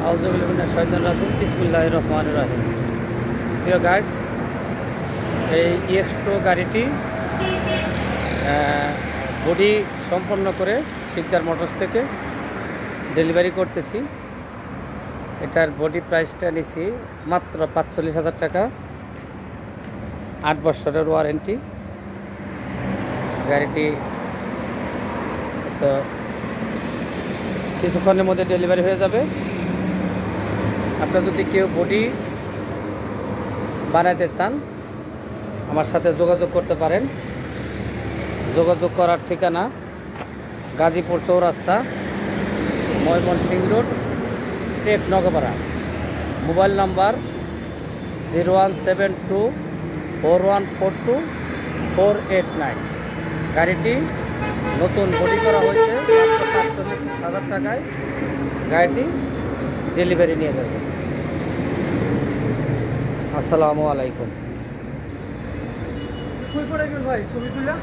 আউযুবিল্লাহি মিনাশ শাইতানির রাজিম বিসমিল্লাহির রহমানির রহিম। প্রিয় গাইডস, এই EX2 গাড়িটি বডি সম্পন্ন করে শিকদার মোটরস থেকে ডেলিভারি করতেছি। এটার বডি প্রাইসটা নিছি মাত্র ৪৫,০০০ টাকা, ৮ বছরের ওয়ারেন্টি। গাড়িটি তো কিছুক্ষণের মধ্যে ডেলিভারি হয়ে যাবে। আপনারা যদি কেউ বডি বানাইতে চান আমার সাথে যোগাযোগ করতে পারেন। যোগাযোগ করার ঠিকানা Gazipur Chowrasta, Mymensingh road, Tek Nagpara. Mobile number 01724142489। গাড়িটি নতুন বডি করা হয়েছে, ৪৫,০০০ টাকায় গাড়িটি ডেলিভারি নিয়ে যাবে। আসসালামু আলাইকুম। ভাই ছবি তুলা